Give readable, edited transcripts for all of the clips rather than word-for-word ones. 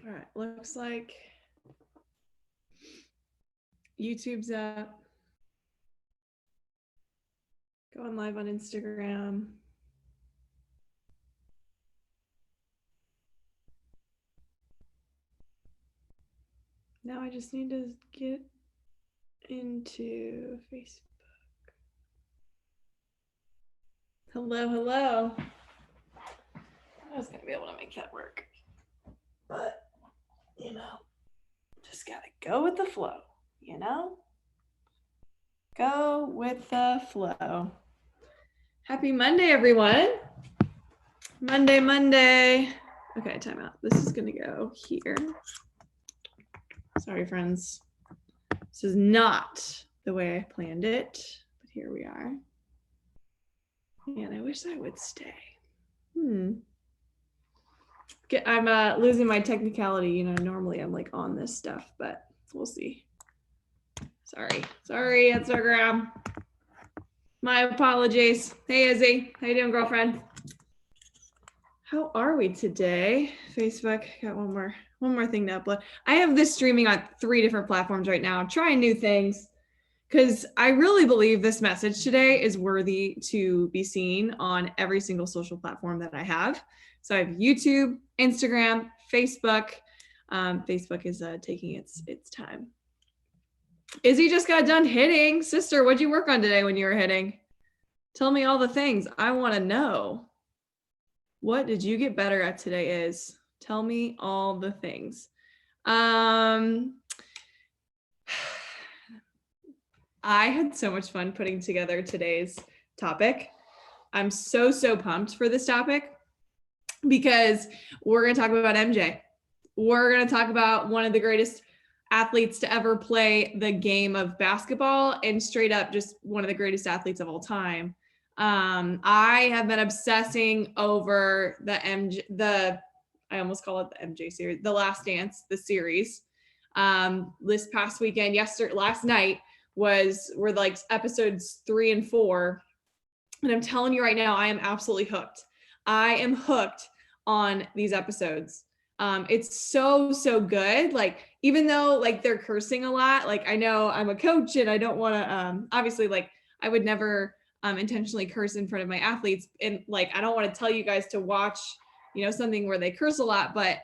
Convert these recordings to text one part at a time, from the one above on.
All right, looks like YouTube's up. Going live on Instagram. Now I just need to get into Facebook. Hello, hello. I was gonna be able to make that work, but just gotta go with the flow, Go with the flow. Happy Monday, everyone. Monday. Okay, time out. This is gonna go here. Sorry, friends. This is not the way I planned it, but here we are. And I wish I would stay. I'm losing my technicality. Normally I'm like on this stuff, but we'll see. Sorry, Instagram. My apologies. Hey, Izzy. How you doing, girlfriend? How are we today? Facebook, got one more thing to upload. I have this streaming on 3 different platforms right now, trying new things, because I really believe this message today is worthy to be seen on every single social platform that I have. So I have YouTube, Instagram, Facebook. Facebook is taking its time. Izzy just got done hitting. Sister, what'd you work on today when you were hitting? Tell me all the things. I want to know. What did you get better at today, Iz? Tell me all the things. I had so much fun putting together today's topic. I'm so pumped for this topic because we're going to talk about MJ. We're going to talk about one of the greatest athletes to ever play the game of basketball and straight up just one of the greatest athletes of all time. I have been obsessing over I almost call it the MJ series, The Last Dance, the series. This past weekend, last night were like episodes 3 and 4. And I'm telling you right now, I am absolutely hooked. I am hooked on these episodes. It's so good. Like, even though like they're cursing a lot, like I know I'm a coach and I don't want to, obviously like I would never intentionally curse in front of my athletes. And like, I don't want to tell you guys to watch, something where they curse a lot, but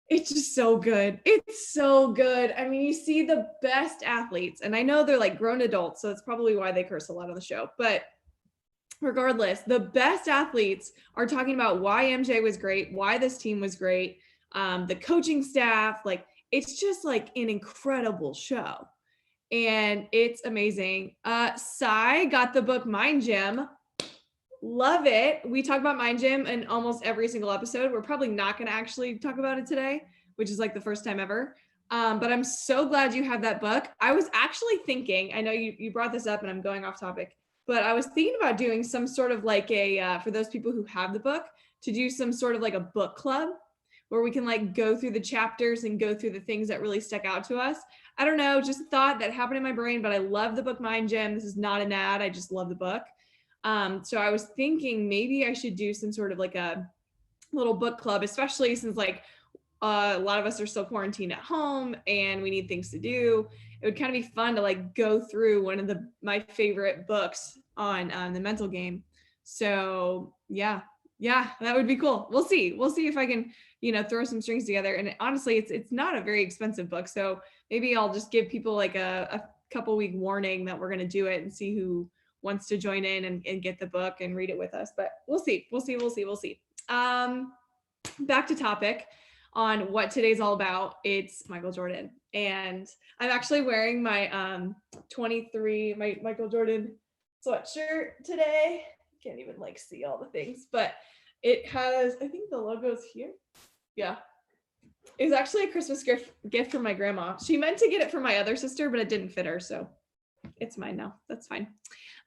it's just so good. It's so good. I mean, you see the best athletes, and I know they're like grown adults, so that's probably why they curse a lot on the show. But regardless, the best athletes are talking about why MJ was great, why this team was great, the coaching staff. Like, it's just like an incredible show. And it's amazing. Sai got the book Mind Gym. Love it. We talk about Mind Gym in almost every single episode. We're probably not going to actually talk about it today, which is like the first time ever. But I'm so glad you have that book. I was actually thinking, I know you brought this up and I'm going off topic, but I was thinking about doing some sort of like for those people who have the book, to do some sort of like a book club where we can like go through the chapters and go through the things that really stuck out to us. I don't know, just a thought that happened in my brain, but I love the book Mind Gym. This is not an ad. I just love the book. So I was thinking maybe I should do some sort of like a little book club, especially since like a lot of us are still quarantined at home and we need things to do. It would kind of be fun to like go through one of my favorite books on the mental game. So yeah, that would be cool. We'll see if I can, throw some strings together. And honestly, it's not a very expensive book. So maybe I'll just give people like a couple week warning that we're going to do it and see who wants to join in and get the book and read it with us. But we'll see. Back to topic on what today's all about. It's Michael Jordan. And I'm actually wearing my 23 Michael Jordan sweatshirt today. Can't even like see all the things, but it has, I think the logo's here. Yeah. It was actually a Christmas gift from my grandma. She meant to get it for my other sister, but it didn't fit her. So it's mine now. That's fine.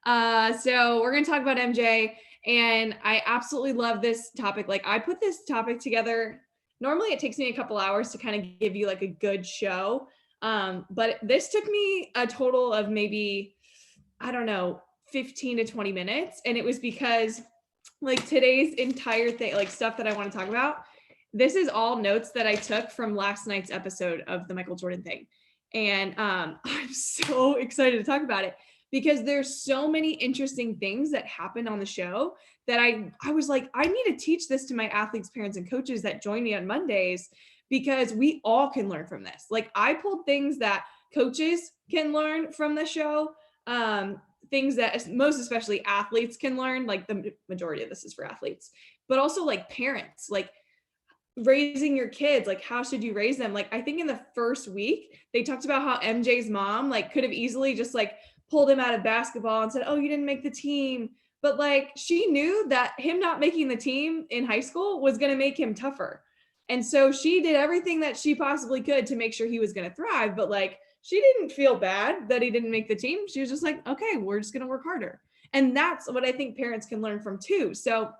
So we're going to talk about MJ, and I absolutely love this topic. Like, I put this topic together. Normally it takes me a couple hours to kind of give you like a good show. But this took me a total of maybe, I don't know, 15 to 20 minutes. And it was because like today's entire thing, like stuff that I want to talk about, this is all notes that I took from last night's episode of the Michael Jordan thing. And I'm so excited to talk about it because there's so many interesting things that happened on the show that I was like, I need to teach this to my athletes, parents, and coaches that join me on Mondays, because we all can learn from this. Like, I pulled things that coaches can learn from the show, things that most especially athletes can learn. Like, the majority of this is for athletes, but also like parents, like raising your kids, like how should you raise them? Like, I think in the first week they talked about how MJ's mom like could have easily just like pulled him out of basketball and said, oh, you didn't make the team, but like she knew that him not making the team in high school was going to make him tougher, and so she did everything that she possibly could to make sure he was going to thrive. But like, she didn't feel bad that he didn't make the team. She was just like, okay, we're just going to work harder. And that's what I think parents can learn from too. So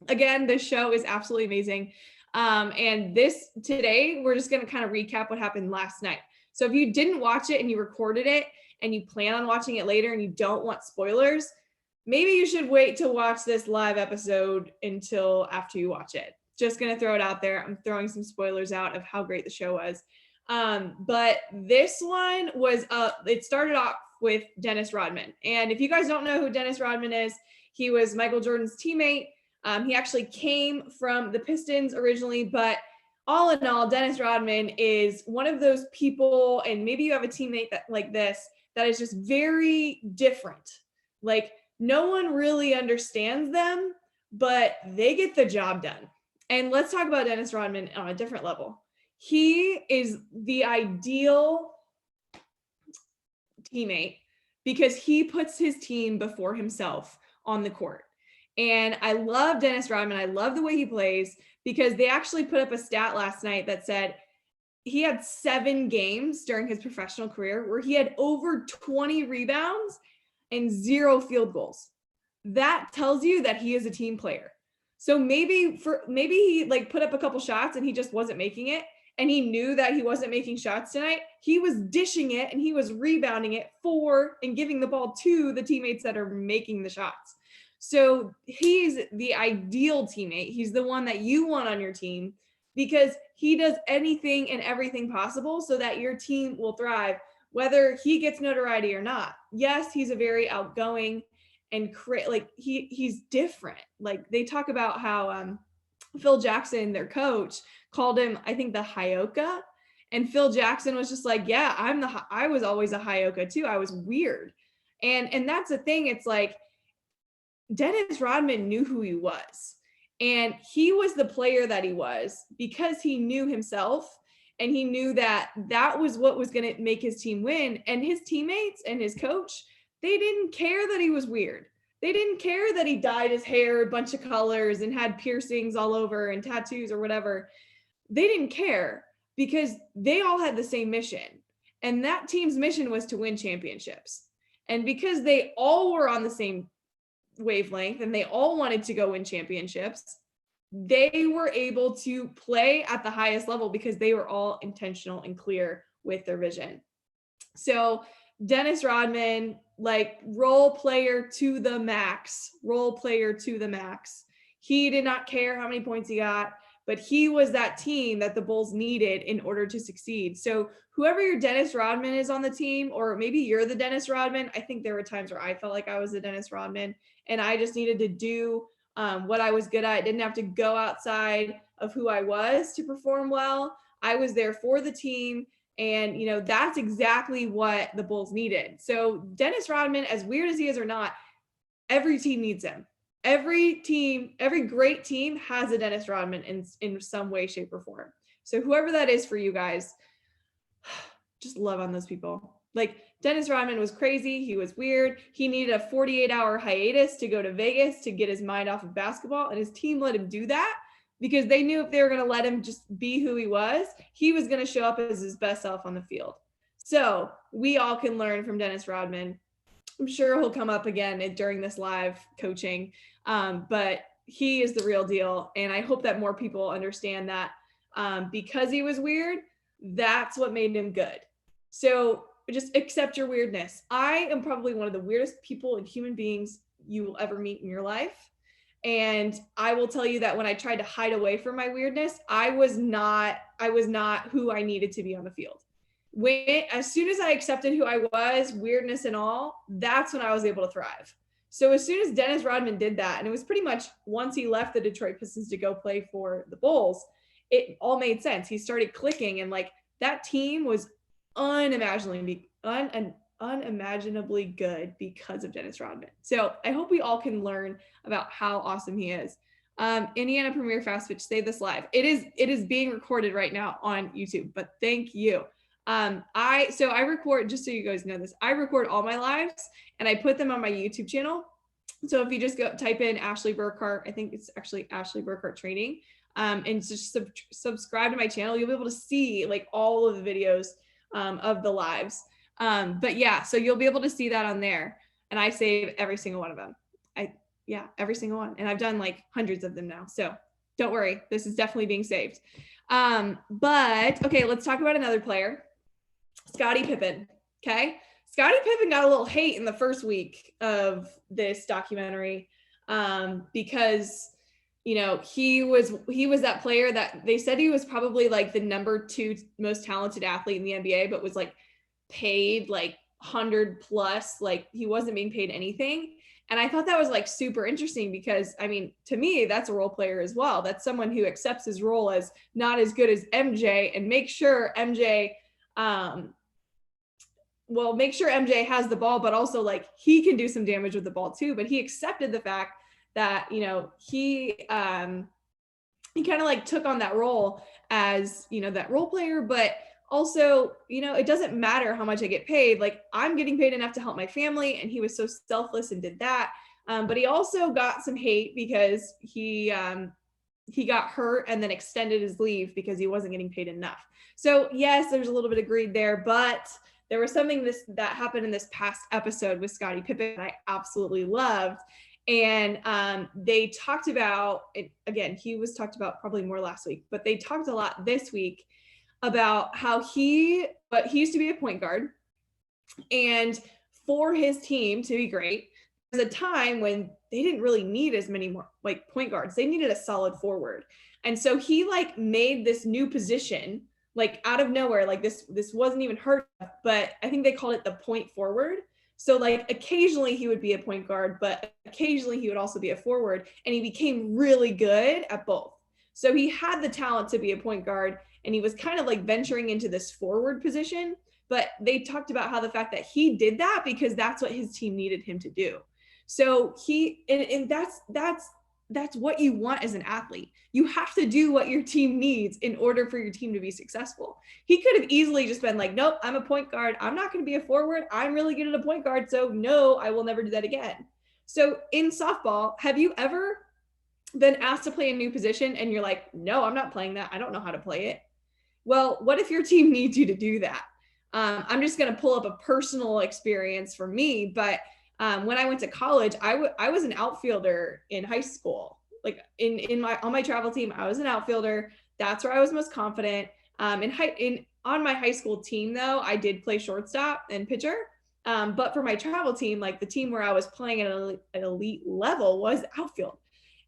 again, this show is absolutely amazing. And today, we're just going to kind of recap what happened last night. So if you didn't watch it and you recorded it and you plan on watching it later and you don't want spoilers, maybe you should wait to watch this live episode until after you watch it. Just going to throw it out there. I'm throwing some spoilers out of how great the show was. But this one was, it started off with Dennis Rodman. And if you guys don't know who Dennis Rodman is, he was Michael Jordan's teammate. He actually came from the Pistons originally, but all in all, Dennis Rodman is one of those people, and maybe you have a teammate that like this, that is just very different. Like, no one really understands them, but they get the job done. And let's talk about Dennis Rodman on a different level. He is the ideal teammate because he puts his team before himself on the court. And I love Dennis Rodman. I love the way he plays, because they actually put up a stat last night that said he had 7 games during his professional career where he had over 20 rebounds and 0 field goals. That tells you that he is a team player. So maybe he like put up a couple shots and he just wasn't making it, and he knew that he wasn't making shots tonight. He was dishing it and he was rebounding it for and giving the ball to the teammates that are making the shots. So he's the ideal teammate. He's the one that you want on your team because he does anything and everything possible so that your team will thrive, whether he gets notoriety or not. Yes, he's a very outgoing and he's different. Like, they talk about how Phil Jackson, their coach, called him, I think, the Hyoka. And Phil Jackson was just like, yeah, I was always a Hyoka too. I was weird. And that's the thing. It's like, Dennis Rodman knew who he was, and he was the player that he was because he knew himself, and he knew that that was what was going to make his team win. And his teammates and his coach, they didn't care that he was weird. They didn't care that he dyed his hair a bunch of colors and had piercings all over and tattoos or whatever. They didn't care because they all had the same mission. And that team's mission was to win championships. And because they all were on the same wavelength and they all wanted to go win championships, they were able to play at the highest level because they were all intentional and clear with their vision. So Dennis Rodman, like, role player to the max. He did not care how many points he got, but he was that team that the Bulls needed in order to succeed. So whoever your Dennis Rodman is on the team, or maybe you're the Dennis Rodman, I think there were times where I felt like I was the Dennis Rodman and I just needed to do what I was good at. I didn't have to go outside of who I was to perform well. I was there for the team. And, that's exactly what the Bulls needed. So Dennis Rodman, as weird as he is or not, every team needs him. Every great team has a Dennis Rodman in some way, shape, or form. So whoever that is for you guys, just love on those people. Like, Dennis Rodman was crazy. He was weird. He needed a 48-hour hiatus to go to Vegas to get his mind off of basketball. And his team let him do that because they knew if they were going to let him just be who he was going to show up as his best self on the field. So we all can learn from Dennis Rodman. I'm sure he'll come up again during this live coaching, but he is the real deal. And I hope that more people understand that because he was weird, that's what made him good. So just accept your weirdness. I am probably one of the weirdest people and human beings you will ever meet in your life. And I will tell you that when I tried to hide away from my weirdness, I was not who I needed to be on the field. As soon as I accepted who I was, weirdness and all, that's when I was able to thrive. So as soon as Dennis Rodman did that, and it was pretty much once he left the Detroit Pistons to go play for the Bulls, it all made sense. He started clicking, and like that team was unimaginably good because of Dennis Rodman. So I hope we all can learn about how awesome he is. Indiana Premier Fast Pitch, save this live. It is being recorded right now on YouTube, but thank you. I record, just so you guys know this, I record all my lives and I put them on my YouTube channel. So if you just go type in Ashley Burkhart, I think it's actually Ashley Burkhart Training, and just subscribe to my channel, you'll be able to see like all of the videos of the lives. But yeah, so you'll be able to see that on there. And I save every single one of them. Every single one. And I've done like hundreds of them now. So don't worry, this is definitely being saved. But okay, let's talk about another player, Scottie Pippen. Okay. Scottie Pippen got a little hate in the first week of this documentary, because he was that player that they said he was probably like the number 2 most talented athlete in the NBA, but was like paid like 100 plus, like he wasn't being paid anything. And I thought that was like super interesting because I mean, to me, that's a role player as well. That's someone who accepts his role as not as good as MJ and make sure MJ has the ball, but also like he can do some damage with the ball too. But he accepted the fact that, he kind of like took on that role as, that role player, but also, it doesn't matter how much I get paid. Like I'm getting paid enough to help my family. And he was so selfless and did that. But he also got some hate because he got hurt and then extended his leave because he wasn't getting paid enough. So yes, there's a little bit of greed there, but there was something that happened in this past episode with Scottie Pippen that I absolutely loved. And they talked about it, again, he was talked about probably more last week, but they talked a lot this week about how he used to be a point guard, and for his team to be great, there's a time when they didn't really need as many more like point guards. They needed a solid forward. And so he like made this new position like out of nowhere. Like this wasn't even heard of, but I think they called it the point forward. So like occasionally he would be a point guard, but occasionally he would also be a forward, and he became really good at both. So he had the talent to be a point guard, and he was kind of like venturing into this forward position. But they talked about how the fact that he did that because that's what his team needed him to do. So that's what you want as an athlete. You have to do what your team needs in order for your team to be successful. He could have easily just been like, nope, I'm a point guard. I'm not going to be a forward. I'm really good at a point guard. So no, I will never do that again. So in softball, have you ever been asked to play a new position and you're like, no, I'm not playing that. I don't know how to play it. Well, what if your team needs you to do that? I'm just going to pull up a personal experience for me, but when I went to college, I was an outfielder in high school. Like on my travel team, I was an outfielder. That's where I was most confident. On my high school team though, I did play shortstop and pitcher. But for my travel team, like the team where I was playing at an elite level was outfield.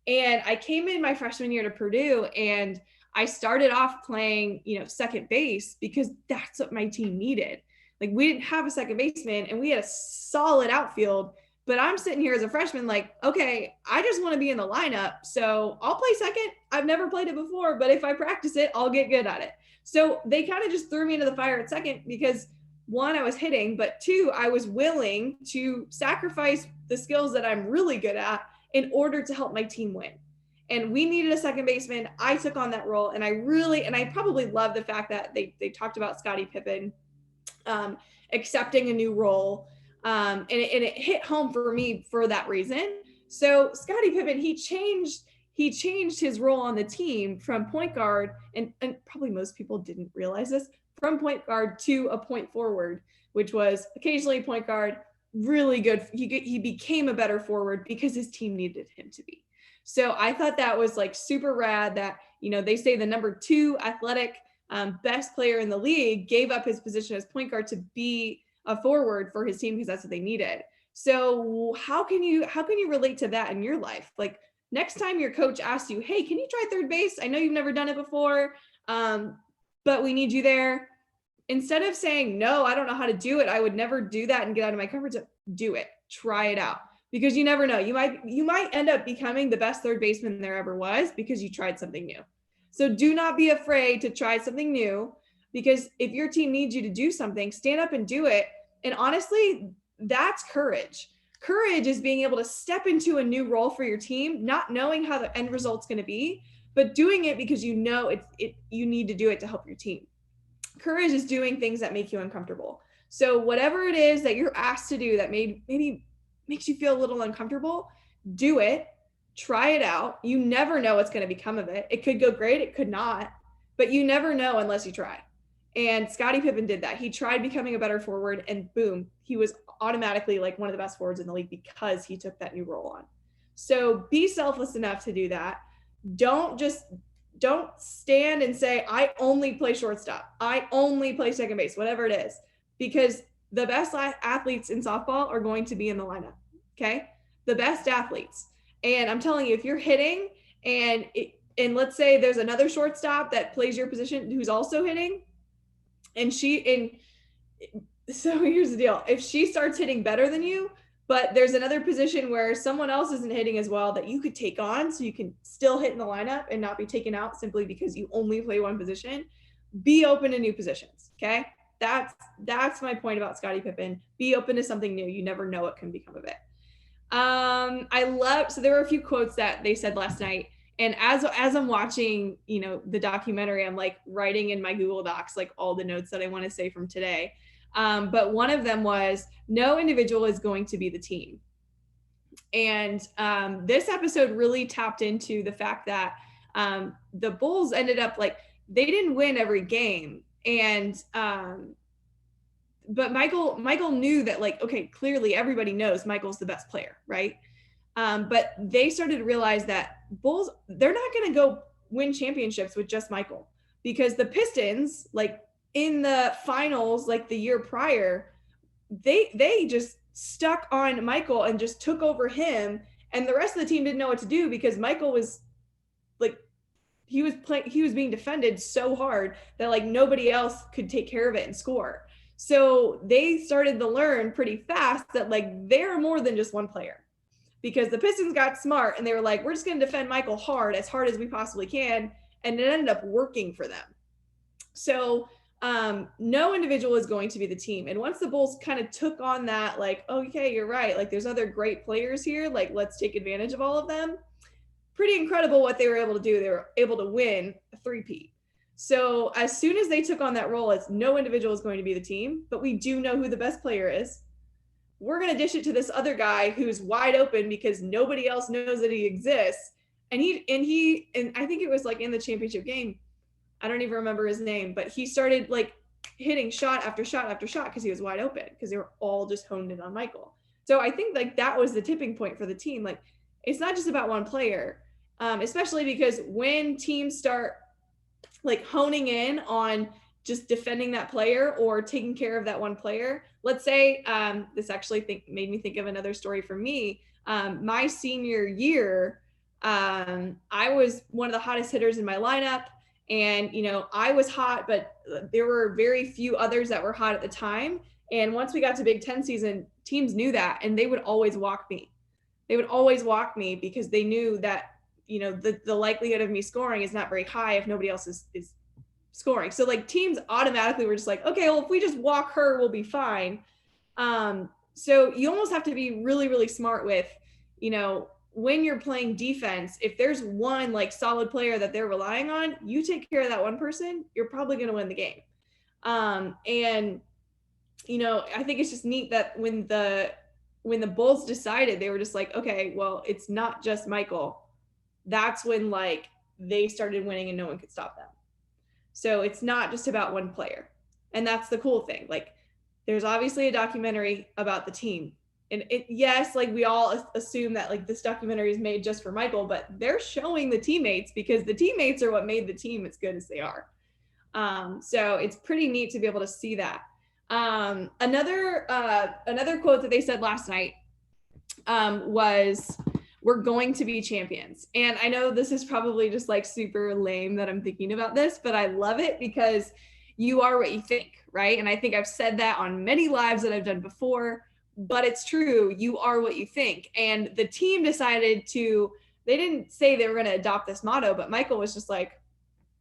And I came in my freshman year to Purdue, and I started off playing, second base because that's what my team needed. Like we didn't have a second baseman and we had a solid outfield, but I'm sitting here as a freshman like, okay, I just want to be in the lineup. So I'll play second. I've never played it before, but if I practice it, I'll get good at it. So they kind of just threw me into the fire at second because one, I was hitting, but two, I was willing to sacrifice the skills that I'm really good at in order to help my team win. And we needed a second baseman. I took on that role, and I probably love the fact that they talked about Scottie Pippen accepting a new role. And it hit home for me for that reason. So Scottie Pippen, he changed his role on the team from point guard, and probably most people didn't realize this, from point guard to a point forward, which was occasionally point guard, really good. He became a better forward because his team needed him to be. So I thought that was like super rad that, they say the number 2 athletic best player in the league gave up his position as point guard to be a forward for his team because that's what they needed. So how can you relate to that in your life? Like next time your coach asks you, hey, can you try third base? I know you've never done it before, but we need you there. Instead of saying, no, I don't know how to do it, I would never do that and get out of my comfort zone. Do it. Try it out. Because you never know. You might end up becoming the best third baseman there ever was because you tried something new. So do not be afraid to try something new, because if your team needs you to do something, stand up and do it. And honestly, that's courage. Courage is being able to step into a new role for your team, not knowing how the end result's going to be, but doing it because you know you need to do it to help your team. Courage is doing things that make you uncomfortable. So whatever it is that you're asked to do that maybe makes you feel a little uncomfortable, do it, try it out. You never know what's going to become of it. It could go great, it could not, but you never know unless you try. And Scottie Pippen did that. He tried becoming a better forward, and boom, he was automatically like one of the best forwards in the league because he took that new role on. So be selfless enough to do that. Don't stand and say, I only play shortstop, I only play second base, whatever it is, because the best athletes in softball are going to be in the lineup. Okay. The best athletes. And I'm telling you, if you're hitting and let's say there's another shortstop that plays your position who's also hitting, so here's the deal. If she starts hitting better than you, but there's another position where someone else isn't hitting as well that you could take on so you can still hit in the lineup and not be taken out simply because you only play one position, be open to new positions. Okay. That's my point about Scottie Pippen. Be open to something new. You never know what can become of it. So there were a few quotes that they said last night. And as I'm watching, the documentary, I'm like writing in my Google Docs, like all the notes that I want to say from today. But one of them was, no individual is going to be the team. And this episode really tapped into the fact that the Bulls ended up they didn't win every game. And but Michael knew that okay, clearly everybody knows Michael's the best player, right? But they started to realize that Bulls, they're not going to go win championships with just Michael, because the Pistons, in the finals, the year prior, they just stuck on Michael and just took over him, and the rest of the team didn't know what to do because Michael was he was being defended so hard that nobody else could take care of it and score. So they started to learn pretty fast that they're more than just one player, because the Pistons got smart and they were like, we're just going to defend Michael as hard as we possibly can. And it ended up working for them. So no individual is going to be the team. And once the Bulls kind of took on that, okay, you're right. There's other great players here. Let's take advantage of all of them. Pretty incredible what they were able to do. They were able to win a three-peat. So as soon as they took on that role, as no individual is going to be the team, but we do know who the best player is. We're going to dish it to this other guy who's wide open because nobody else knows that he exists. And I think it was in the championship game, I don't even remember his name, but he started hitting shot after shot after shot because he was wide open, because they were all just honed in on Michael. So I think that was the tipping point for the team. It's not just about one player, especially because when teams start honing in on just defending that player or taking care of that one player. Let's say this actually made me think of another story for me. My senior year, I was one of the hottest hitters in my lineup, and I was hot, but there were very few others that were hot at the time. And once we got to Big Ten season, teams knew that, and they would always walk me. They would always walk me because they knew that the likelihood of me scoring is not very high if nobody else is scoring. So teams automatically were just okay, well, if we just walk her, we'll be fine. So you almost have to be really, really smart with, when you're playing defense, if there's one solid player that they're relying on, you take care of that one person, you're probably going to win the game. And, I think it's just neat that when the Bulls decided, they were just okay, well, it's not just Michael. That's when they started winning and no one could stop them. So it's not just about one player. And that's the cool thing. There's obviously a documentary about the team. And yes, we all assume that this documentary is made just for Michael, but they're showing the teammates because the teammates are what made the team as good as they are. So it's pretty neat to be able to see that. Another quote that they said last night was, we're going to be champions. And I know this is probably just like super lame that I'm thinking about this, but I love it because you are what you think, right? And I think I've said that on many lives that I've done before, but it's true. You are what you think. And the team decided they didn't say they were going to adopt this motto, but Michael was just like,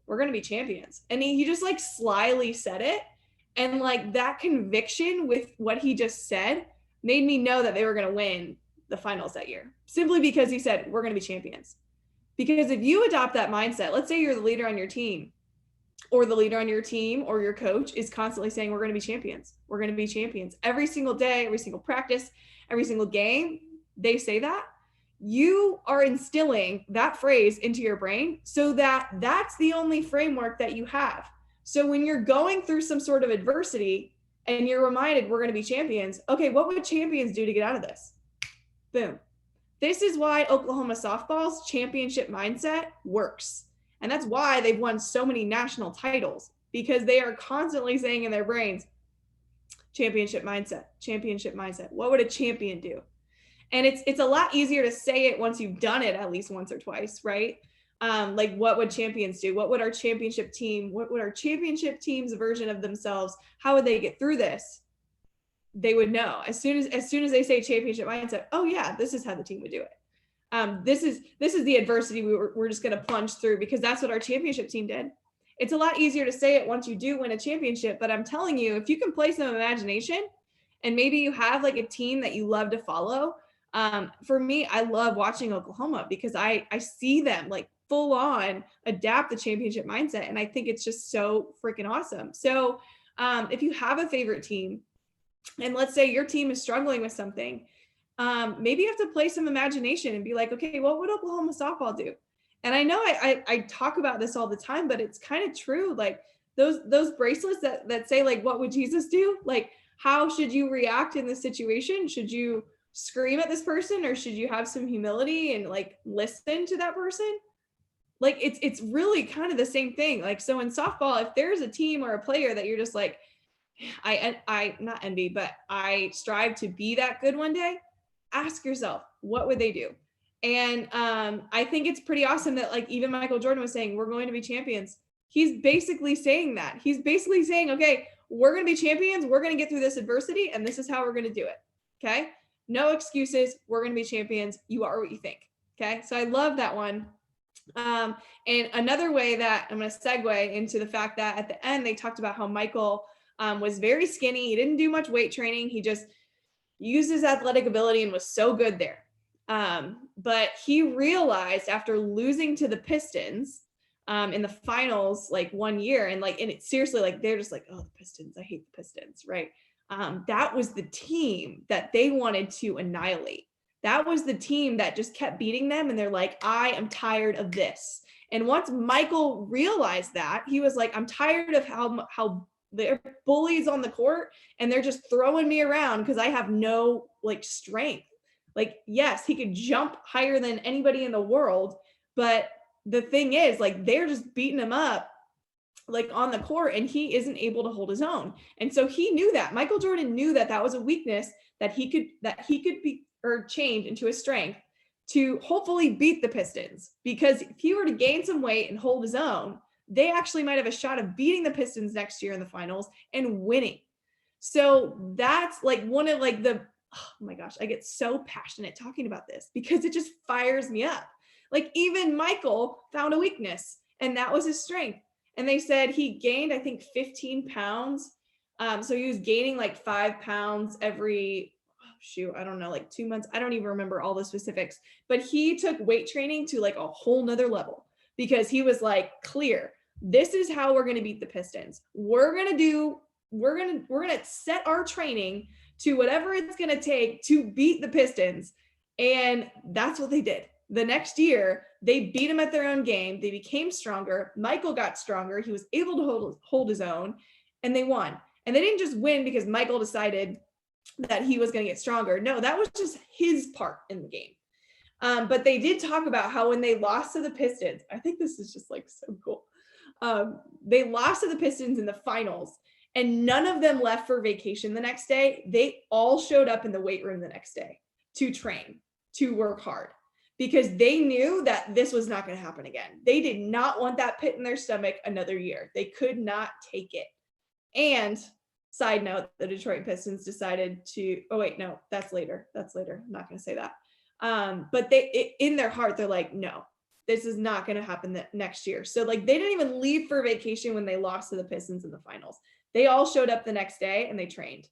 we're going to be champions. And he just like slyly said it. And like that conviction with what he just said made me know that they were going to win the finals that year, simply because he said, we're going to be champions. Because if you adopt that mindset, let's say you're the leader on your team, or the leader on your team or your coach is constantly saying, we're going to be champions. We're going to be champions. Every single day, every single practice, every single game, they say that. You are instilling that phrase into your brain so that that's the only framework that you have. So when you're going through some sort of adversity and you're reminded we're going to be champions, okay, what would champions do to get out of this? Boom. This is why Oklahoma softball's championship mindset works. And that's why they've won so many national titles, because they are constantly saying in their brains, championship mindset, championship mindset. What would a champion do? And it's a lot easier to say it once you've done it at least once or twice, right? Like what would champions do? What would our championship team's version of themselves, how would they get through this? They would know as soon as they say championship mindset, oh yeah, this is how the team would do it. This is the adversity we're just going to plunge through, because that's what our championship team did. It's a lot easier to say it once you do win a championship, but I'm telling you, if you can play some imagination and maybe you have like a team that you love to follow. For me, I love watching Oklahoma because I see them like full on adapt the championship mindset. And I think it's just so freaking awesome. So if you have a favorite team, and let's say your team is struggling with something, maybe you have to play some imagination and be like, okay, what would Oklahoma softball do? And I know I talk about this all the time, but it's kind of true. Like those bracelets that say like, what would Jesus do? Like, how should you react in this situation? Should you scream at this person, or should you have some humility and like listen to that person? Like it's really kind of the same thing. Like, so in softball, if there's a team or a player that you're just like, I not envy, but I strive to be that good one day, ask yourself, what would they do? And I think it's pretty awesome that like even Michael Jordan was saying, we're going to be champions. He's basically saying that. He's basically saying, okay, we're going to be champions. We're going to get through this adversity, and this is how we're going to do it. Okay. No excuses. We're going to be champions. You are what you think. Okay. So I love that one. And another way that I'm going to segue into the fact that at the end, they talked about how Michael was very skinny. He didn't do much weight training. He just used his athletic ability and was so good there. But he realized after losing to the Pistons in the finals, like one year, and it's seriously like, they're just like, oh, the Pistons, I hate the Pistons. Right. That was the team that they wanted to annihilate. That was the team that just kept beating them. And they're like, I am tired of this. And once Michael realized that, he was like, I'm tired of how they're bullies on the court and they're just throwing me around because I have no like strength. Like, yes, he could jump higher than anybody in the world. But the thing is, like, they're just beating him up like on the court, and he isn't able to hold his own. And so he knew that. Michael Jordan knew that that was a weakness that he could be or change into a strength to hopefully beat the Pistons. Because if he were to gain some weight and hold his own, they actually might have a shot of beating the Pistons next year in the finals and winning. So that's like one of like the, oh my gosh, I get so passionate talking about this because it just fires me up. Like even Michael found a weakness, and that was his strength. And they said he gained, I think, 15 pounds. So he was gaining like 5 pounds every, I don't know, like 2 months. I don't even remember all the specifics, but he took weight training to like a whole nother level because he was like, clear, this is how we're going to beat the Pistons. We're going to set our training to whatever it's going to take to beat the Pistons. And that's what they did. The next year, they beat him at their own game. They became stronger. Michael got stronger. He was able to hold his own, and they won. And they didn't just win because Michael decided that he was going to get stronger. No, that was just his part in the game. But they did talk about how when they lost to the Pistons, I think this is just like so cool. They lost to the Pistons in the finals, and none of them left for vacation the next day. They all showed up in the weight room the next day to train, to work hard. because they knew that this was not going to happen again. They did not want that pit in their stomach another year. They could not take it. And side note, the Detroit Pistons decided to, oh wait, no, that's later. That's later. I'm not going to say that. But in their heart, they're like, no, this is not going to happen next year. So like they didn't even leave for vacation when they lost to the Pistons in the finals. They all showed up the next day and they trained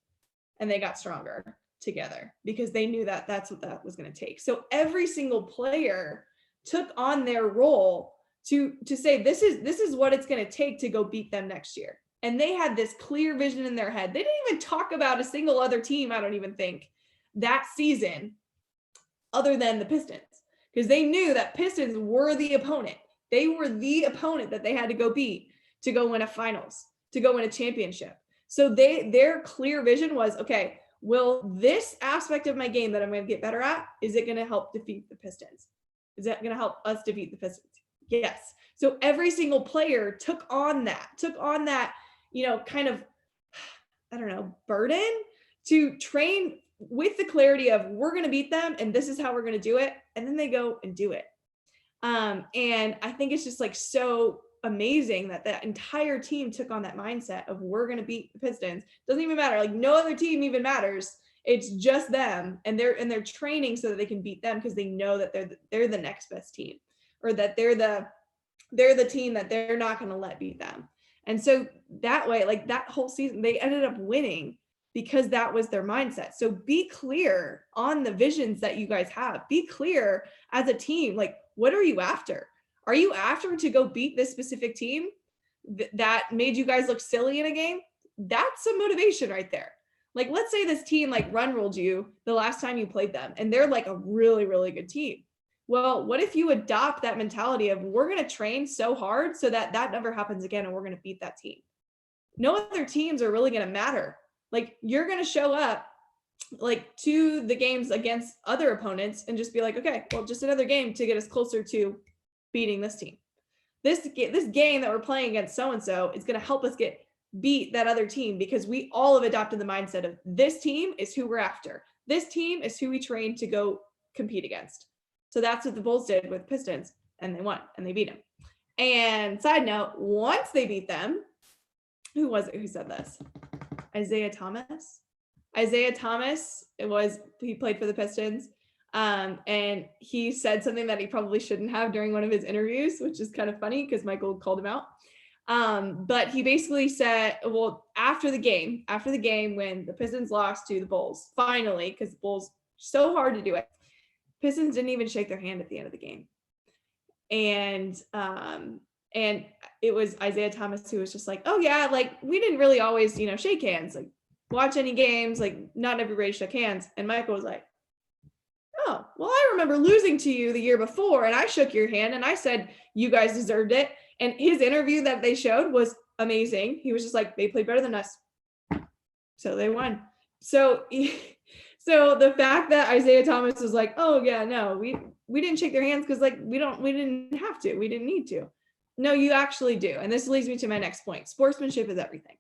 and they got stronger together because they knew that that's what that was going to take. So every single player took on their role to say, this is what it's going to take to go beat them next year. And they had this clear vision in their head. They didn't even talk about a single other team, I don't even think, that season other than the Pistons, because they knew that Pistons were the opponent. They were the opponent that they had to go beat to go win a finals, to go win a championship. So their clear vision was, okay, will this aspect of my game that I'm going to get better at, is it going to help defeat the Pistons? Is that going to help us defeat the Pistons? Yes. So every single player took on that, kind of, I don't know, burden to train with the clarity of, we're going to beat them and this is how we're going to do it. And then they go and do it. And I think it's just like so amazing that entire team took on that mindset of, we're going to beat the Pistons. Doesn't even matter. Like no other team even matters. It's just them. And they're training so that they can beat them because they know that they're the next best team, or that they're the team that they're not going to let beat them. And so that way, like that whole season, they ended up winning because that was their mindset. So be clear on the visions that you guys have. Be clear as a team. Like, what are you after? Are you after to go beat this specific team that made you guys look silly in a game? That's some motivation right there. Like, let's say this team like run rolled you the last time you played them and they're like a really, really good team. Well, what if you adopt that mentality of, we're going to train so hard so that never happens again and we're going to beat that team? No other teams are really going to matter. Like, you're going to show up like to the games against other opponents and just be like, okay, well, just another game to get us closer to beating this team. This game that we're playing against so-and-so is going to help us beat that other team, because we all have adopted the mindset of, this team is who we're after. This team is who we train to go compete against. So that's what the Bulls did with Pistons, and they won and they beat them. And side note, once they beat them, who was it who said this? Isaiah Thomas. He played for the Pistons. And he said something that he probably shouldn't have during one of his interviews, which is kind of funny because Michael called him out. But he basically said, well, after the game when the Pistons lost to the Bulls, finally, because the Bulls so hard to do it, Pistons didn't even shake their hand at the end of the game. And it was Isaiah Thomas who was just like, oh yeah, like we didn't really always, shake hands, like watch any games, like not everybody shook hands. And Michael was like, oh, well, I remember losing to you the year before and I shook your hand and I said you guys deserved it. And his interview that they showed was amazing. He was just like, they played better than us, so they won. So the fact that Isaiah Thomas was like, oh yeah, no, we didn't shake their hands because like we didn't have to, we didn't need to. No, you actually do. And this leads me to my next point. Sportsmanship is everything.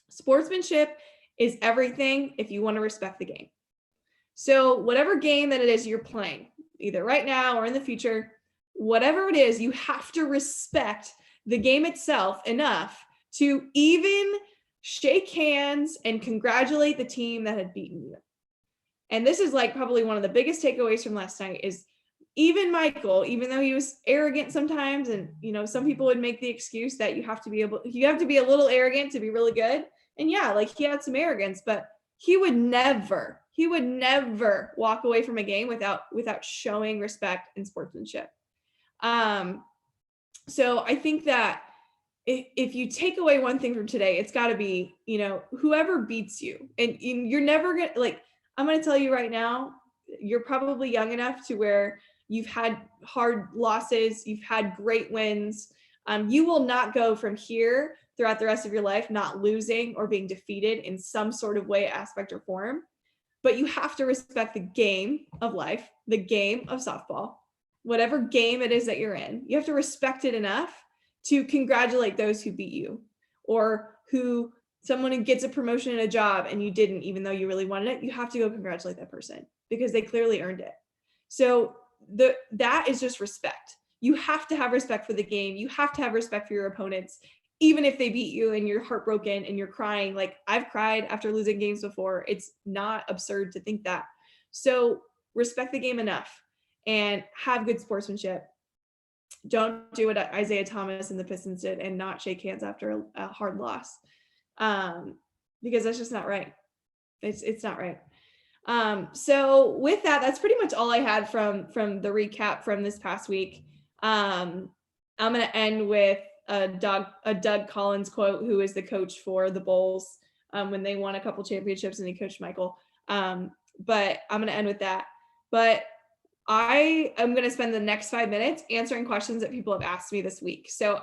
Sportsmanship is everything if you want to respect the game. So whatever game that it is you're playing, either right now or in the future, whatever it is, you have to respect the game itself enough to even shake hands and congratulate the team that had beaten you. And this is like probably one of the biggest takeaways from last night is, even Michael, even though he was arrogant sometimes, and some people would make the excuse that you have to be a little arrogant to be really good. And yeah, like he had some arrogance, but he would never walk away from a game without showing respect and sportsmanship. So I think that if you take away one thing from today, it's got to be, whoever beats you, and you're never gonna, like, I'm going to tell you right now, you're probably young enough to where you've had hard losses, you've had great wins. You will not go from here throughout the rest of your life not losing or being defeated in some sort of way, aspect, or form. But you have to respect the game of life, the game of softball, whatever game it is that you're in. You have to respect it enough to congratulate those who beat you, or someone who gets a promotion in a job and you didn't, even though you really wanted it. You have to go congratulate that person because they clearly earned it. So that is just respect. You have to have respect for the game. You have to have respect for your opponents, even if they beat you and you're heartbroken and you're crying. Like, I've cried after losing games before. It's not absurd to think that. So respect the game enough and have good sportsmanship. Don't do what Isaiah Thomas and the Pistons did and not shake hands after a hard loss, because that's just not right. It's not right. So with that, that's pretty much all I had from the recap from this past week. I'm going to end with a Doug Collins quote, who is the coach for the Bulls when they won a couple championships and he coached Michael. But I'm going to end with that. But I am going to spend the next 5 minutes answering questions that people have asked me this week. So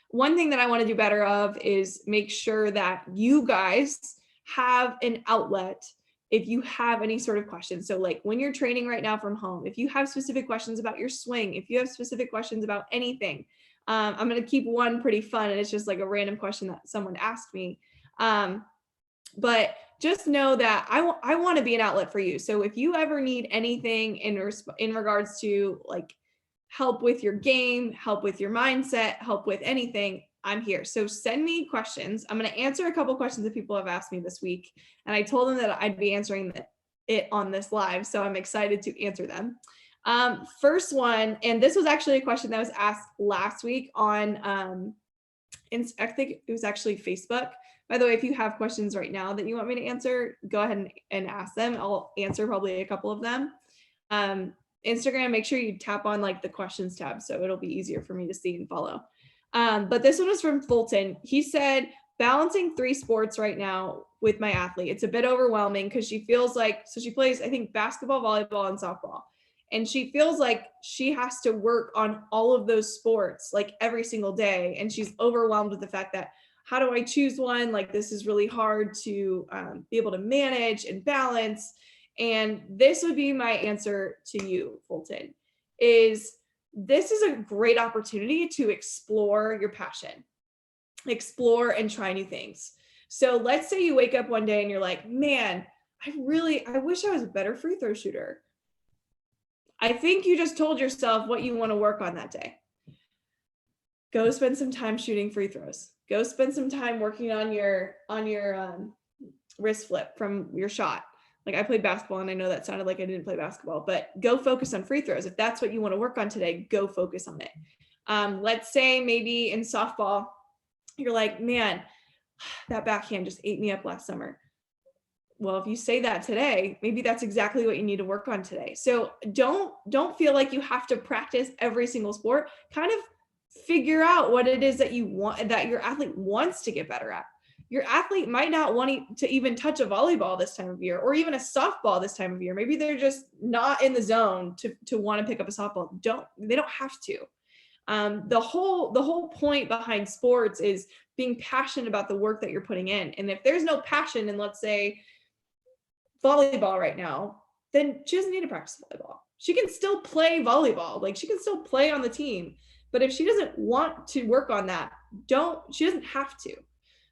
one thing that I want to do better of is make sure that you guys have an outlet if you have any sort of questions. So like when you're training right now from home, if you have specific questions about your swing, if you have specific questions about anything, I'm going to keep one pretty fun, and it's just like a random question that someone asked me. But just know that I want to be an outlet for you. So if you ever need anything in regards to like help with your game, help with your mindset, help with anything, I'm here. So send me questions. I'm going to answer a couple questions that people have asked me this week. And I told them that I'd be answering it on this live. So I'm excited to answer them. First one, and this was actually a question that was asked last week on, I think it was actually Facebook. By the way, if you have questions right now that you want me to answer, go ahead and ask them. I'll answer probably a couple of them. Instagram, make sure you tap on like the questions tab, so it'll be easier for me to see and follow. But this one was from Fulton. He said, balancing 3 sports right now with my athlete, it's a bit overwhelming because she feels like, so she plays, I think, basketball, volleyball, and softball. And she feels like she has to work on all of those sports like every single day. And she's overwhelmed with the fact that, how do I choose one? Like, this is really hard to be able to manage and balance. And this would be my answer to you, Fulton, is this is a great opportunity to explore your passion, explore and try new things. So let's say you wake up one day and you're like, man, I wish I was a better free throw shooter. I think you just told yourself what you want to work on that day. Go spend some time shooting free throws. Go spend some time working on your wrist flip from your shot. Like, I played basketball and I know that sounded like I didn't play basketball, but go focus on free throws. If that's what you want to work on today, go focus on it. Let's say maybe in softball, you're like, man, that backhand just ate me up last summer. Well, if you say that today, maybe that's exactly what you need to work on today. So don't feel like you have to practice every single sport. Kind of figure out what it is that you want, that your athlete wants to get better at. Your athlete might not want to even touch a volleyball this time of year, or even a softball this time of year. Maybe they're just not in the zone to want to pick up a softball. They don't have to. The whole point behind sports is being passionate about the work that you're putting in. And if there's no passion in, let's say, volleyball right now, then she doesn't need to practice volleyball. She can still play volleyball. Like, she can still play on the team. But if she doesn't want to work on that, she doesn't have to.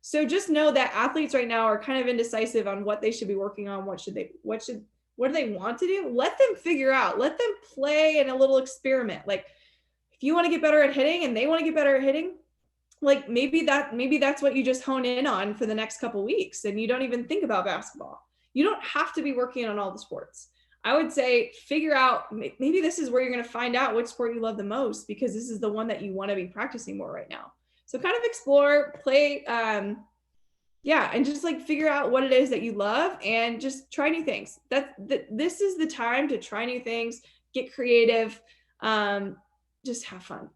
So just know that athletes right now are kind of indecisive on what they should be working on. What do they want to do? Let them figure out, let them play in a little experiment. Like, if you want to get better at hitting and they want to get better at hitting, like maybe that's what you just hone in on for the next couple of weeks. And you don't even think about basketball. You don't have to be working on all the sports. I would say figure out, maybe this is where you're going to find out which sport you love the most, because this is the one that you want to be practicing more right now. So kind of explore, play, and just like figure out what it is that you love and just try new things. This is the time to try new things, get creative, just have fun.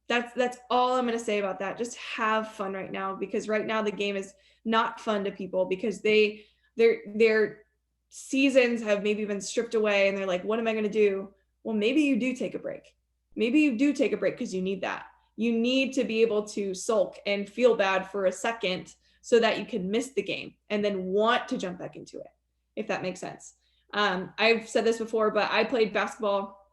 That's all I'm going to say about that. Just have fun right now, because right now the game is not fun to people because their seasons have maybe been stripped away and they're like, what am I going to do? Well, maybe you do take a break. Maybe you do take a break because you need that. You need to be able to sulk and feel bad for a second so that you can miss the game and then want to jump back into it, if that makes sense. I've said this before, but I played basketball,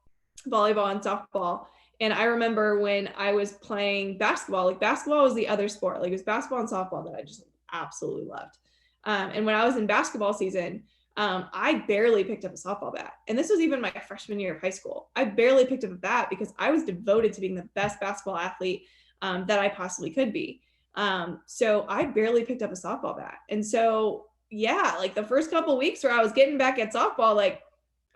volleyball, and softball. And I remember when I was playing basketball, like basketball was the other sport. Like, it was basketball and softball that I just absolutely loved. And when I was in basketball season, I barely picked up a softball bat. And this was even my freshman year of high school. I barely picked up a bat because I was devoted to being the best basketball athlete that I possibly could be. So I barely picked up a softball bat. And so, yeah, like the first couple of weeks where I was getting back at softball, like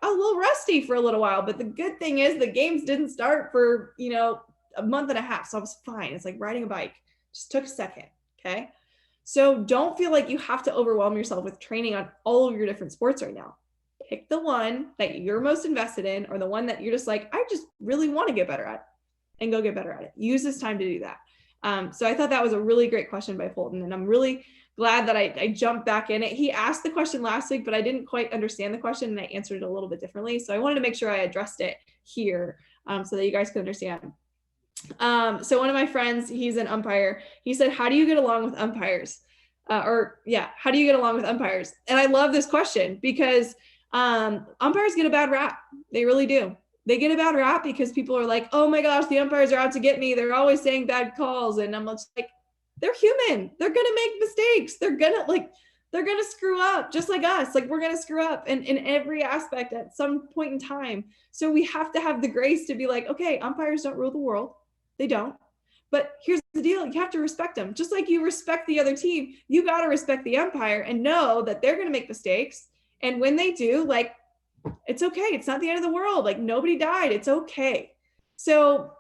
I was a little rusty for a little while. But the good thing is the games didn't start for, a month and a half. So I was fine. It's like riding a bike. Just took a second. Okay. So don't feel like you have to overwhelm yourself with training on all of your different sports right now. Pick the one that you're most invested in, or the one that you're just like, I just really want to get better at, and go get better at it. Use this time to do that. So I thought that was a really great question by Fulton, and I'm really glad that I jumped back in it. He asked the question last week, but I didn't quite understand the question, and I answered it a little bit differently. So I wanted to make sure I addressed it here so that you guys could understand. So one of my friends, he's an umpire. He said, how do you get along with umpires? How do you get along with umpires? And I love this question because umpires get a bad rap. They really do. They get a bad rap because people are like, oh my gosh, the umpires are out to get me. They're always saying bad calls. And I'm just like, they're human. They're going to make mistakes. They're going to screw up just like us. Like we're going to screw up in every aspect at some point in time. So we have to have the grace to be like, okay, umpires don't rule the world. They don't. But here's the deal. You have to respect them. Just like you respect the other team, you got to respect the umpire and know that they're going to make mistakes. And when they do, like, it's okay. It's not the end of the world. Like nobody died. It's okay. So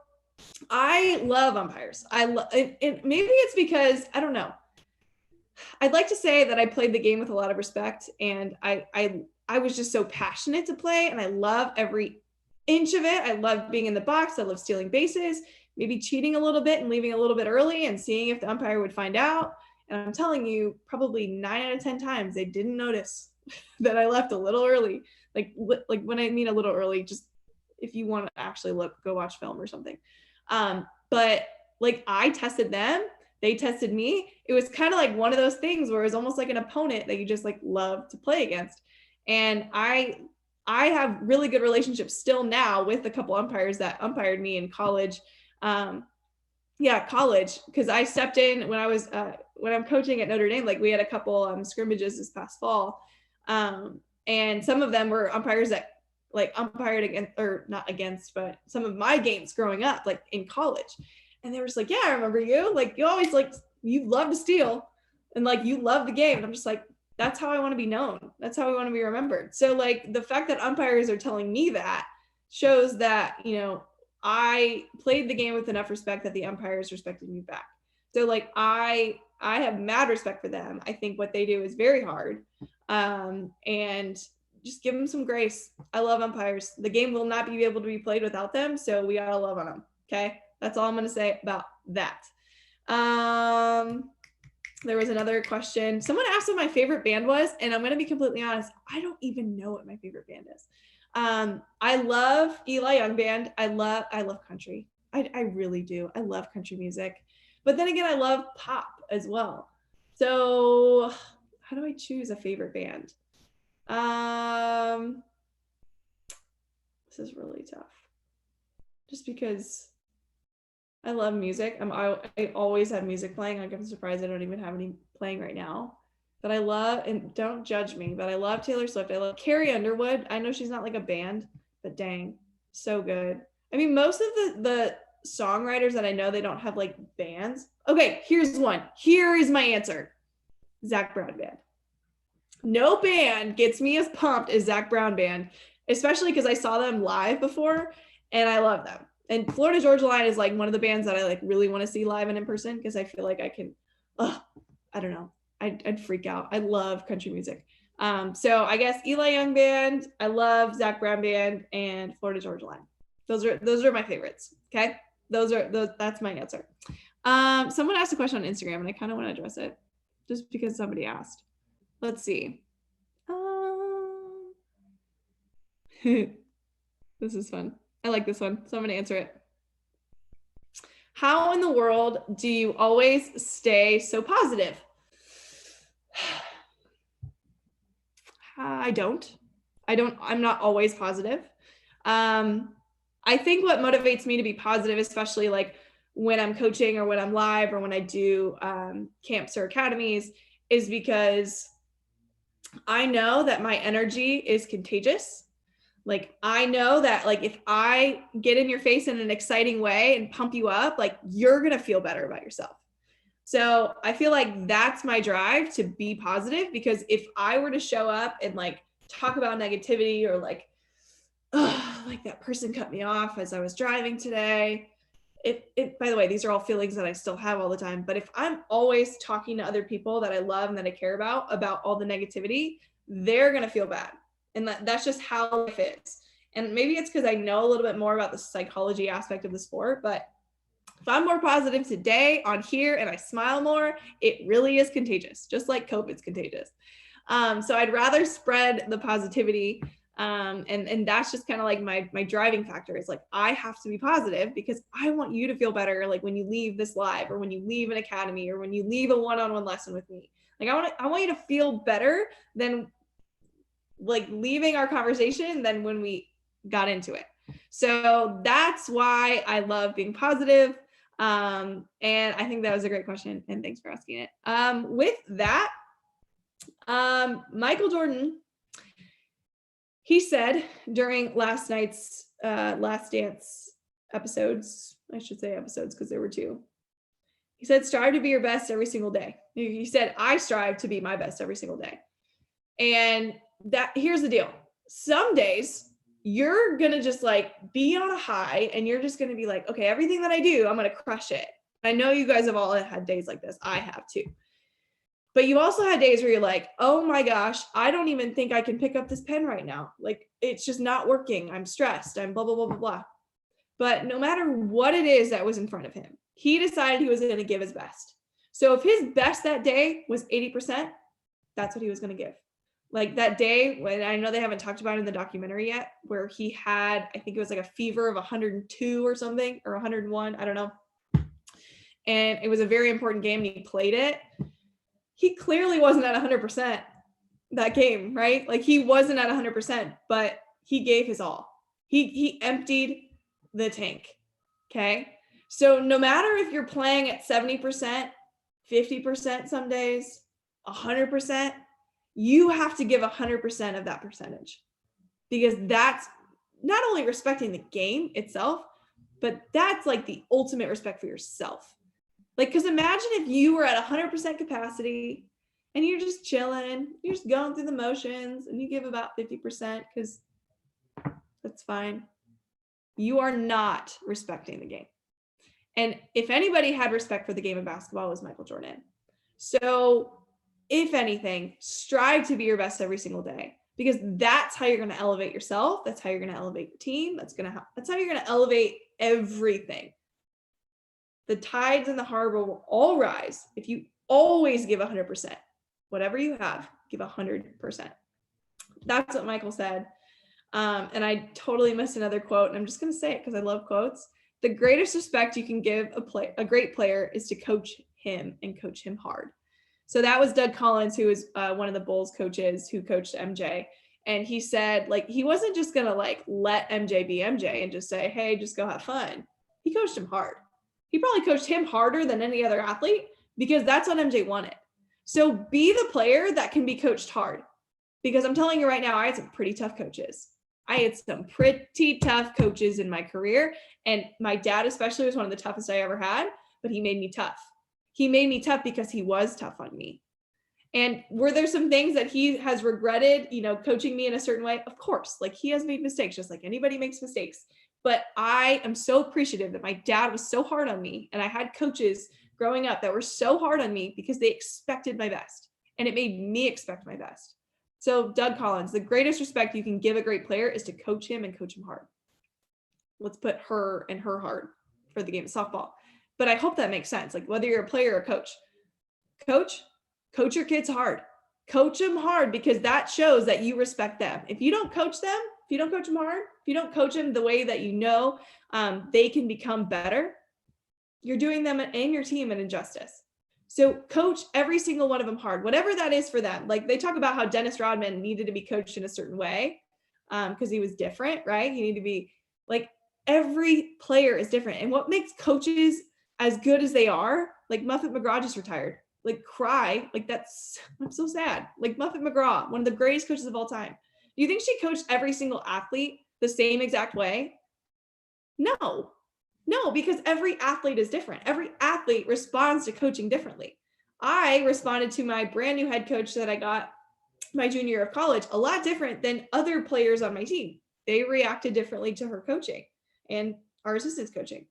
I love umpires. And maybe it's because, I don't know. I'd like to say that I played the game with a lot of respect, and I was just so passionate to play, and I love every inch of it. I love being in the box. I love stealing bases, maybe cheating a little bit and leaving a little bit early and seeing if the umpire would find out. And I'm telling you, probably 9 out of 10 times they didn't notice that I left a little early. Like when I mean a little early, just if you want to actually go watch film or something. But like I tested them, they tested me. It was kind of like one of those things where it was almost like an opponent that you just like love to play against. And I have really good relationships still now with a couple umpires that umpired me in college. College, because I stepped in when I was when I'm coaching at Notre Dame. Like we had a couple scrimmages this past fall, and some of them were umpires that like umpired against, or not against, but some of my games growing up, like in college. And they were just like, yeah, I remember you. Like you always like, you love to steal, and like you love the game. And I'm just like, that's how I want to be known. That's how I want to be remembered. So like the fact that umpires are telling me that shows that, I played the game with enough respect that the umpires respected me back. So like I have mad respect for them. I think what they do is very hard. And just give them some grace. I love umpires. The game will not be able to be played without them. So we gotta love on them. Okay. That's all I'm going to say about that. There was another question. Someone asked what my favorite band was, and I'm going to be completely honest. I don't even know what my favorite band is. I love Eli Young Band. I love country. I really do. I love country music. But then again, I love pop as well. So how do I choose a favorite band? This is really tough. Just because I love music. I always have music playing. Like I'm surprised I don't even have any playing right now. But I love, and don't judge me, but I love Taylor Swift. I love Carrie Underwood. I know she's not like a band, but dang, so good. I mean, most of the songwriters that I know, they don't have like bands. Okay, here's one. Here is my answer. Zac Brown Band. No band gets me as pumped as Zac Brown Band, especially because I saw them live before and I love them. And Florida Georgia Line is like one of the bands that I like really want to see live and in person because I feel like I can, I don't know. I'd freak out. I love country music. So I guess Eli Young Band, I love Zac Brown Band, and Florida Georgia Line. Those are my favorites. Okay. That's my answer. Someone asked a question on Instagram and I kind of want to address it just because somebody asked. Let's see. This is fun. I like this one, so I'm going to answer it. How in the world do you always stay so positive? I'm not always positive. I think what motivates me to be positive, especially like when I'm coaching or when I'm live or when I do camps or academies, is because I know that my energy is contagious. Like, I know that, like, if I get in your face in an exciting way and pump you up, like, you're going to feel better about yourself. So I feel like that's my drive to be positive, because if I were to show up and like talk about negativity, or like, oh, like that person cut me off as I was driving today. By the way, these are all feelings that I still have all the time. But if I'm always talking to other people that I love and that I care about all the negativity, they're going to feel bad. And that's just how life is. And maybe it's because I know a little bit more about the psychology aspect of the sport, but if I'm more positive today on here and I smile more, it really is contagious, just like COVID's contagious. So I'd rather spread the positivity. And that's just kind of like my driving factor is like, I have to be positive because I want you to feel better. Like when you leave this live, or when you leave an academy, or when you leave a one-on-one lesson with me, like I want you to feel better than like leaving our conversation than when we got into it. So that's why I love being positive. And I think that was a great question, and thanks for asking it. With that, Michael Jordan, he said during last night's Last Dance episodes, I should say episodes because there were two. He said, strive to be your best every single day. He said, I strive to be my best every single day. And that, here's the deal. Some days you're going to just like be on a high, and you're just going to be like, okay, everything that I do, I'm going to crush it. I know you guys have all had days like this. I have too. But you also had days where you're like, oh my gosh, I don't even think I can pick up this pen right now. Like, it's just not working. I'm stressed. I'm blah, blah, blah, blah, blah. But no matter what it is that was in front of him, he decided he was going to give his best. So if his best that day was 80%, that's what he was going to give. Like that day, when I know they haven't talked about it in the documentary yet, where he had, I think it was like a fever of 102 or something, or 101, I don't know. And it was a very important game, and he played it. He clearly wasn't at 100% that game, right? Like he wasn't at 100%, but he gave his all. He emptied the tank. Okay. So no matter if you're playing at 70%, 50% some days, 100%, you have to give 100% of that percentage, because that's not only respecting the game itself, but that's like the ultimate respect for yourself. Like, because imagine if you were at 100% capacity and you're just chilling, you're just going through the motions, and you give about 50% because that's fine. You are not respecting the game. And if anybody had respect for the game of basketball, it was Michael Jordan. So if anything, strive to be your best every single day, because that's how you're going to elevate yourself. That's how you're going to elevate the team. That's how you're going to elevate everything. The tides in the harbor will all rise if you always give 100%. Whatever you have, give 100%. That's what Michael said. And I totally missed another quote, and I'm just going to say it because I love quotes. The greatest respect you can give a great player is to coach him, and coach him hard. So that was Doug Collins, who was one of the Bulls coaches who coached MJ. And he said, like, he wasn't just going to like let MJ be MJ and just say, hey, just go have fun. He coached him hard. He probably coached him harder than any other athlete, because that's what MJ wanted. So be the player that can be coached hard, because I'm telling you right now, I had some pretty tough coaches. I had some pretty tough coaches in my career, and my dad especially was one of the toughest I ever had, but he made me tough. He made me tough because he was tough on me. And were there some things that he has regretted, coaching me in a certain way? Of course, like he has made mistakes, just like anybody makes mistakes. But I am so appreciative that my dad was so hard on me, and I had coaches growing up that were so hard on me because they expected my best, and it made me expect my best. So Doug Collins, the greatest respect you can give a great player is to coach him, and coach him hard. Let's put her and her hard for the game of softball. But I hope that makes sense. Like whether you're a player or a coach, coach your kids hard. Coach them hard, because that shows that you respect them. If you don't coach them, if you don't coach them hard, if you don't coach them the way that they can become better, you're doing them and your team an injustice. So coach every single one of them hard, whatever that is for them. Like they talk about how Dennis Rodman needed to be coached in a certain way because he was different, right? He needed to be like, every player is different. And what makes coaches as good as they are, like Muffet McGraw just retired. like cry. Like I'm so sad. Like Muffet McGraw, one of the greatest coaches of all time. Do you think she coached every single athlete the same exact way? No, because every athlete is different. Every athlete responds to coaching differently. I responded to my brand new head coach that I got my junior year of college a lot different than other players on my team. They reacted differently to her coaching and our assistants coaching.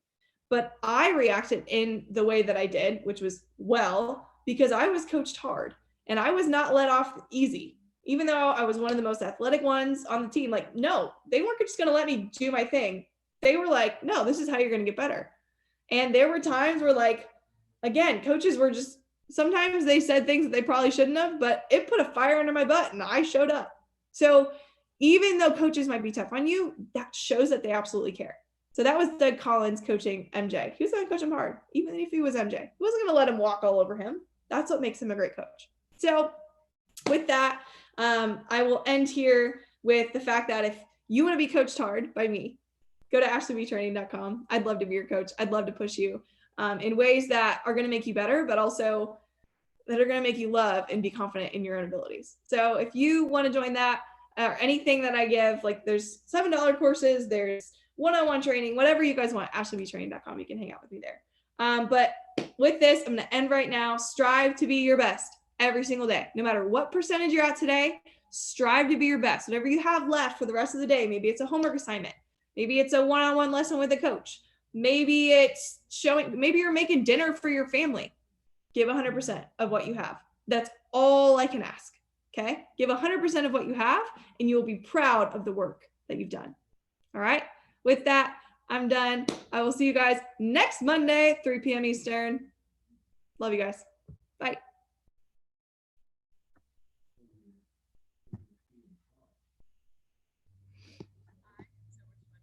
But I reacted in the way that I did, which was well, because I was coached hard and I was not let off easy. Even though I was one of the most athletic ones on the team, like, no, they weren't just going to let me do my thing. They were like, no, this is how you're going to get better. And there were times where, like, again, coaches were just, sometimes they said things that they probably shouldn't have, but it put a fire under my butt and I showed up. So even though coaches might be tough on you, that shows that they absolutely care. So that was Doug Collins coaching MJ. He was going to coach him hard, even if he was MJ. He wasn't going to let him walk all over him. That's what makes him a great coach. So with that, I will end here with the fact that if you want to be coached hard by me, go to ashleybtraining.com. I'd love to be your coach. I'd love to push you in ways that are going to make you better, but also that are going to make you love and be confident in your own abilities. So if you want to join that or anything that I give, like there's $7 courses, there's one-on-one training, whatever you guys want, ashleybtraining.com. You can hang out with me there. But with this, I'm going to end right now. Strive to be your best every single day. No matter what percentage you're at today, strive to be your best. Whatever you have left for the rest of the day, maybe it's a homework assignment. Maybe it's a one-on-one lesson with a coach. Maybe it's maybe you're making dinner for your family. Give 100% of what you have. That's all I can ask. Okay? Give 100% of what you have and you will be proud of the work that you've done. All right? With that, I'm done. I will see you guys next Monday, 3 p.m. Eastern. Love you guys. Bye.